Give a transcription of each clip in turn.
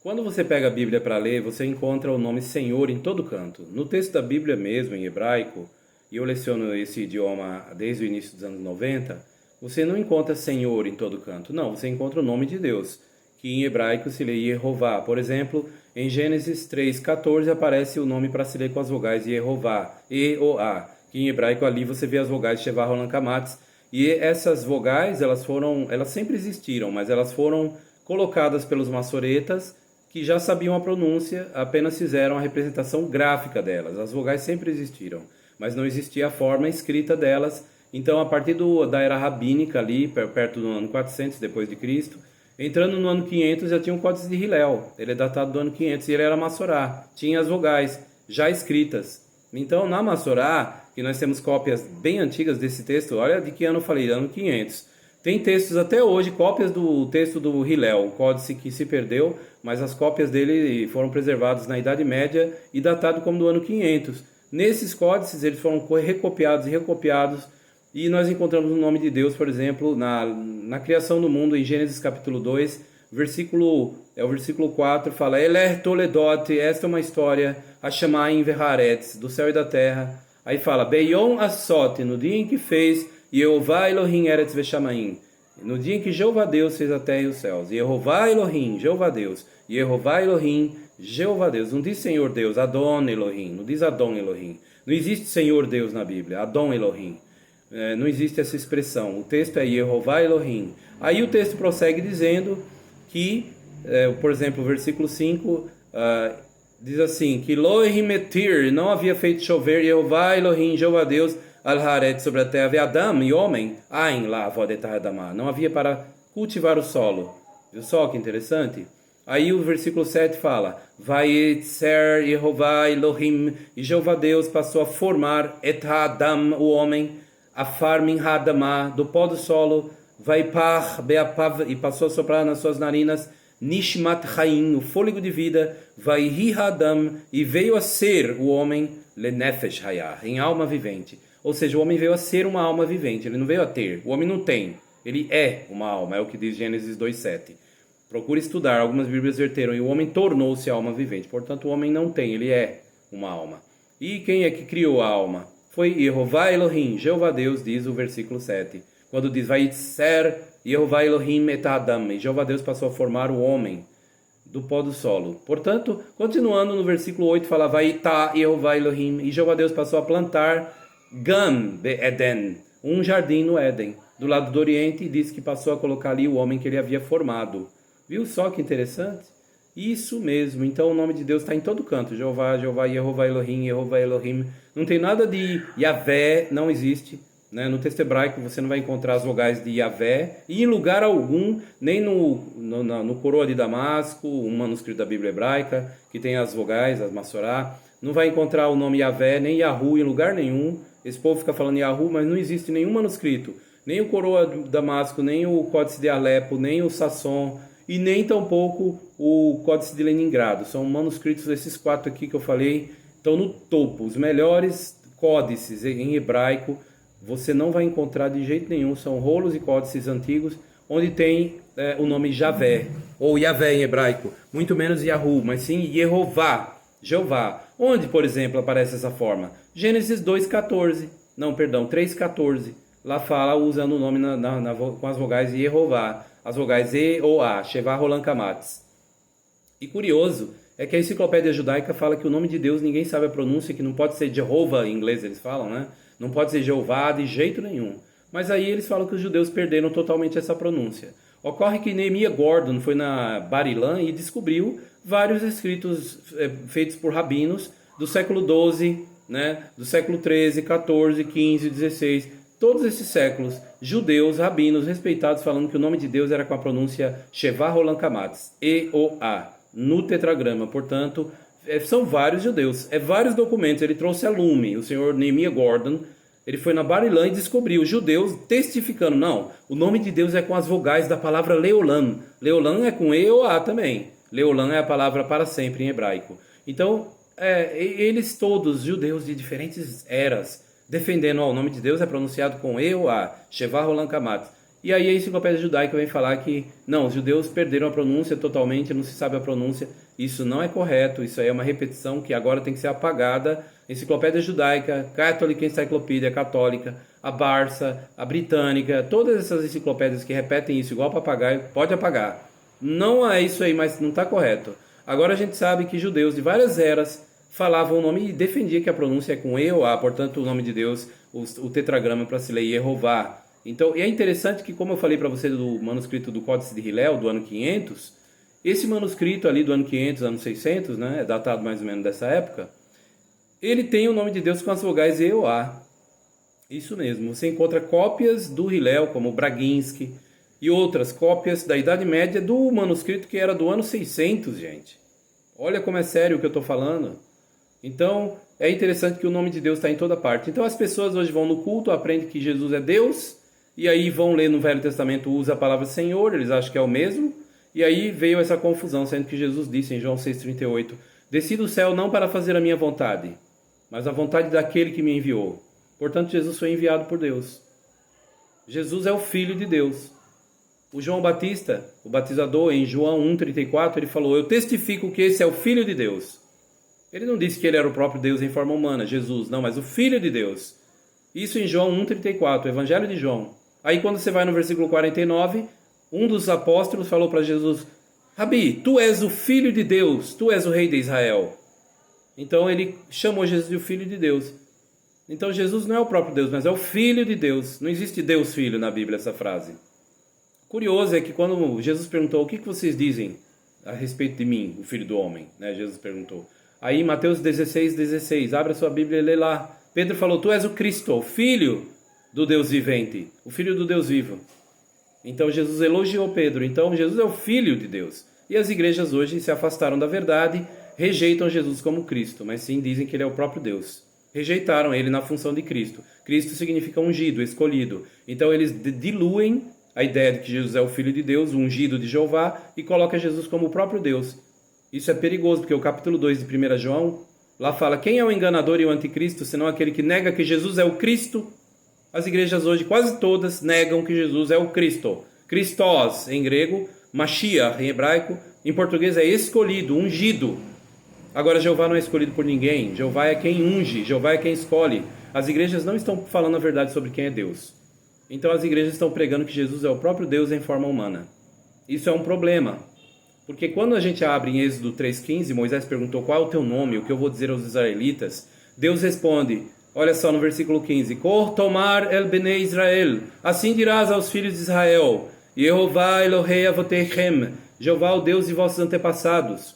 Quando você pega a Bíblia para ler, você encontra o nome Senhor em todo canto. No texto da Bíblia mesmo, em hebraico, e eu leciono esse idioma desde o início dos anos 90, você não encontra Senhor em todo canto. Não, você encontra o nome de Deus, que em hebraico se lê Yehová. Por exemplo, em Gênesis 3:14 aparece o nome para se ler com as vogais Yehová, E-O-A, que em hebraico ali você vê as vogais Shevah Roland Kamatz, e essas vogais, elas sempre existiram, mas elas foram colocadas pelos maçoretas que já sabiam a pronúncia, apenas fizeram a representação gráfica delas. As vogais sempre existiram, mas não existia a forma escrita delas. Então, a partir da era rabínica ali, perto do ano 400 depois de Cristo, entrando no ano 500 já tinha um Códice de Hillel. Ele é datado do ano 500 e ele era Massorá. Tinha as vogais já escritas. Então, na Massorá, que nós temos cópias bem antigas desse texto, olha de que ano eu falei, ano 500. Tem textos até hoje, cópias do texto do Hillel, o códice que se perdeu, mas as cópias dele foram preservadas na Idade Média e datado como do ano 500. Nesses códices eles foram recopiados e recopiados e nós encontramos o nome de Deus, por exemplo, na criação do mundo, em Gênesis capítulo 2, o versículo 4, fala Eler Toledot, esta é uma história, Hashamayim Veharetz, do céu e da terra. Aí fala, Beyom Asot, no dia em que fez Yehová Elohim Eretz Veshamayim, no dia em que Jeová Deus fez a terra e os céus. Yehová Elohim, Jeová Deus. Yehová Elohim, Jeová Deus. Não diz Senhor Deus, Adon Elohim. Não diz Adon Elohim. Não existe Senhor Deus na Bíblia, Adon Elohim. Não existe essa expressão. O texto é Yehová Elohim. Aí o texto prossegue dizendo que, por exemplo, o versículo 5 diz assim, que Elohim Metir, não havia feito chover Yehová Elohim, Jeová Deus, Al-Haret, sobre a terra, ve Adam, e homem, Ain, lá, Vodetahadamá, não havia para cultivar o solo. Viu só que interessante? Aí o versículo 7 fala, Vayetzer Yehová Elohim, e Jeová Deus passou a formar Et Adam, o homem, a farmin Hadamá, do pó do solo, Vaipach Beapav, e passou a soprar nas suas narinas, Nishmat Chaim, o fôlego de vida, Vaihi Adam, e veio a ser o homem, Lenefesh Hayah, em alma vivente. Ou seja, o homem veio a ser uma alma vivente, ele não veio a ter. O homem não tem, ele é uma alma, é o que diz Gênesis 2:7. Procure estudar, algumas bíblias verteram, e o homem tornou-se alma vivente. Portanto, o homem não tem, ele é uma alma. E quem é que criou a alma? Foi Yehová Elohim, Jeová Deus, diz o versículo 7. Quando diz, Vayitzer Yehová Elohim et Adam, e Jeová Deus passou a formar o homem do pó do solo. Portanto, continuando no versículo 8, fala, Vayitá Yehová Elohim, e Jeová Deus passou a plantar Gan Eden, um jardim no Éden, do lado do Oriente, e diz que passou a colocar ali o homem que ele havia formado. Viu só que interessante? Isso mesmo, então o nome de Deus está em todo canto. Jeová, Jeová, Yehová Elohim, Yehová Elohim. Não tem nada de Yavé, não existe. Né? No texto hebraico você não vai encontrar as vogais de Yavé, e em lugar algum, nem no Coroa de Damasco, um manuscrito da Bíblia hebraica, que tem as vogais, as Massorá, não vai encontrar o nome Yavé, nem Yahu em lugar nenhum. Esse povo fica falando Yahu, mas não existe nenhum manuscrito, nem o Coroa de Damasco, nem o Códice de Alepo, nem o Sasson, e nem tampouco o Códice de Leningrado. São manuscritos, esses 4 aqui que eu falei, estão no topo. Os melhores códices em hebraico você não vai encontrar de jeito nenhum, são rolos e códices antigos, onde tem o nome Javé, ou Yavé em hebraico, muito menos Yahu, mas sim Yehová, Jeová. Onde, por exemplo, aparece essa forma? Gênesis 2:14, não, perdão, 3:14. Lá fala usando o nome com as vogais Yehová, as vogais E ou A, Shevah Roland Kamatz. E curioso é que a enciclopédia judaica fala que o nome de Deus ninguém sabe a pronúncia, que não pode ser Jehová em inglês, eles falam, né? Não pode ser Jeová de jeito nenhum. Mas aí eles falam que os judeus perderam totalmente essa pronúncia. Ocorre que Nehemiah Gordon foi na Barilã e descobriu vários escritos feitos por rabinos do século XII, né, do século XIII, XIV, XV, XVI, todos esses séculos, judeus, rabinos, respeitados, falando que o nome de Deus era com a pronúncia Shevah Roland Kamatz, E-O-A, no tetragrama. Portanto, são vários judeus, vários documentos. Ele trouxe a Lume, o senhor Nehemiah Gordon, ele foi na Barilã e descobriu, os judeus testificando, não, o nome de Deus é com as vogais da palavra Leolam. Leolam é com E ou A também. Leolam é a palavra para sempre em hebraico. Então, eles todos, judeus de diferentes eras, defendendo o nome de Deus é pronunciado com E ou A, Shevah Roland Kamatz. E aí a enciclopédia judaica vem falar que, não, os judeus perderam a pronúncia totalmente, não se sabe a pronúncia. Isso não é correto, isso aí é uma repetição que agora tem que ser apagada. Enciclopédia judaica, Catholic Encyclopedia católica, a Barça, a britânica, todas essas enciclopédias que repetem isso igual papagaio, pode apagar. Não é isso aí, mas não está correto. Agora a gente sabe que judeus de várias eras falavam o nome e defendiam que a pronúncia é com E ou A, portanto o nome de Deus, o tetragrama para se ler Yehová. Então, e é interessante que, como eu falei para você do manuscrito do Códice de Hillel, do ano 500, esse manuscrito ali do ano 500, ano 600, né, é datado mais ou menos dessa época, ele tem o nome de Deus com as vogais E ou A. Isso mesmo, você encontra cópias do Hillel, como o Braginsky, e outras cópias da Idade Média do manuscrito que era do ano 600, gente. Olha como é sério o que eu estou falando. Então, é interessante que o nome de Deus está em toda parte. Então, as pessoas hoje vão no culto, aprendem que Jesus é Deus, e aí vão ler no Velho Testamento, usa a palavra Senhor, eles acham que é o mesmo, e aí veio essa confusão, sendo que Jesus disse em João 6,38, desci do céu não para fazer a minha vontade, mas a vontade daquele que me enviou. Portanto, Jesus foi enviado por Deus. Jesus é o Filho de Deus. O João Batista, o batizador, em João 1,34, ele falou, eu testifico que esse é o Filho de Deus. Ele não disse que ele era o próprio Deus em forma humana, Jesus, não, mas o Filho de Deus. Isso em João 1,34, o Evangelho de João. Aí quando você vai no versículo 49, um dos apóstolos falou para Jesus, Rabi, tu és o Filho de Deus, tu és o Rei de Israel. Então ele chamou Jesus de o Filho de Deus. Então Jesus não é o próprio Deus, mas é o Filho de Deus. Não existe Deus Filho na Bíblia, essa frase. Curioso é que quando Jesus perguntou, o que vocês dizem a respeito de mim, o Filho do Homem? Né? Jesus perguntou. Aí Mateus 16, abre a sua Bíblia e lê lá. Pedro falou, tu és o Cristo, o Filho do Deus vivente, o Filho do Deus vivo. Então Jesus elogiou Pedro. Então Jesus é o Filho de Deus. E as igrejas hoje se afastaram da verdade, rejeitam Jesus como Cristo, mas sim dizem que ele é o próprio Deus. Rejeitaram ele na função de Cristo. Cristo significa ungido, escolhido. Então eles diluem a ideia de que Jesus é o Filho de Deus, o ungido de Jeová, e coloca Jesus como o próprio Deus. Isso é perigoso, porque o capítulo 2 de 1 João, lá fala, quem é o enganador e o anticristo, senão aquele que nega que Jesus é o Cristo? As igrejas hoje, quase todas, negam que Jesus é o Cristo. Christos, em grego, Mashiach, em hebraico, em português é escolhido, ungido. Agora, Jeová não é escolhido por ninguém, Jeová é quem unge, Jeová é quem escolhe. As igrejas não estão falando a verdade sobre quem é Deus. Então as igrejas estão pregando que Jesus é o próprio Deus em forma humana. Isso é um problema. Porque quando a gente abre em Êxodo 3,15, Moisés perguntou qual é o teu nome, o que eu vou dizer aos israelitas, Deus responde, olha só no versículo 15, Kor tomar el bnei Israel, assim dirás aos filhos de Israel, Yehová Elohei avotechem, Jeová o Deus de vossos antepassados,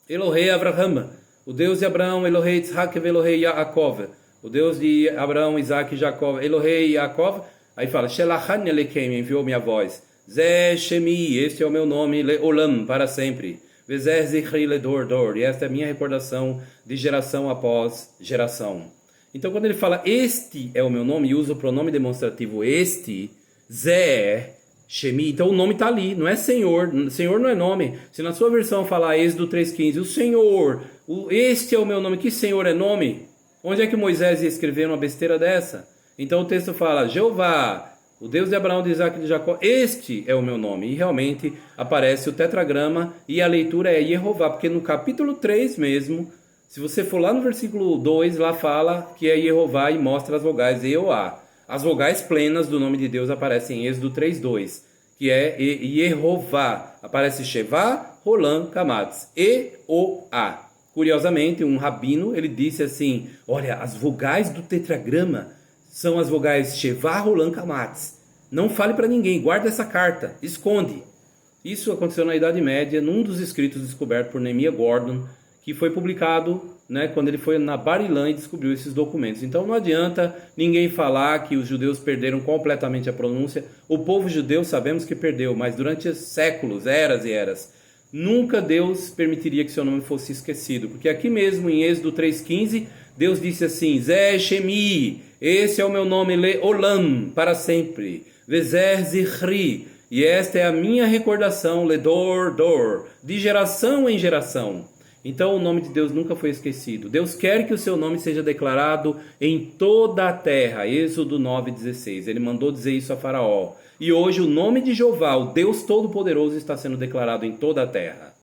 Elohei Abraham, o Deus de Abraão, Elohei Yitzhak e Elohei Yaakov, o Deus de Abraão, Isaac e Jacó, Elohei Yaakov, aí fala, Shelachan Elekem, enviou minha voz, Zé Shemi, este é o meu nome, Leolam, para sempre. Vezer Zichri Ledor, e esta é a minha recordação de geração após geração. Então, quando ele fala, este é o meu nome, e usa o pronome demonstrativo este, Zé Shemi, então o nome está ali, não é Senhor, Senhor não é nome. Se na sua versão falar Êxodo 3,15, o Senhor, este é o meu nome, que Senhor é nome? Onde é que Moisés ia escrever uma besteira dessa? Então o texto fala, Jeová, o Deus de Abraão, de Isaac e de Jacó, este é o meu nome. E realmente aparece o tetragrama e a leitura é Yehová, porque no capítulo 3 mesmo, se você for lá no versículo 2, lá fala que é Yehová e mostra as vogais E-O-A. As vogais plenas do nome de Deus aparecem em Êxodo 3:2, que é Yehová. Aparece Shevá, Rolam, Kamatz, E-O-A. Curiosamente, um rabino, ele disse assim, olha, as vogais do tetragrama são as vogais Shevá, Rolam, Kamatz. Não fale para ninguém, guarda essa carta, esconde. Isso aconteceu na Idade Média, num dos escritos descobertos por Nehemiah Gordon, que foi publicado, né, quando ele foi na Barilã e descobriu esses documentos. Então não adianta ninguém falar que os judeus perderam completamente a pronúncia. O povo judeu sabemos que perdeu, mas durante séculos, eras e eras, nunca Deus permitiria que seu nome fosse esquecido. Porque aqui mesmo em Êxodo 3:15, Deus disse assim, Zé Shemi, esse é o meu nome, Leolam, para sempre, Vezer Zichri, e esta é a minha recordação, Ledor, de geração em geração. Então o nome de Deus nunca foi esquecido. Deus quer que o seu nome seja declarado em toda a terra. Êxodo 9:16. Ele mandou dizer isso a Faraó. E hoje o nome de Jeová, o Deus Todo-Poderoso, está sendo declarado em toda a terra.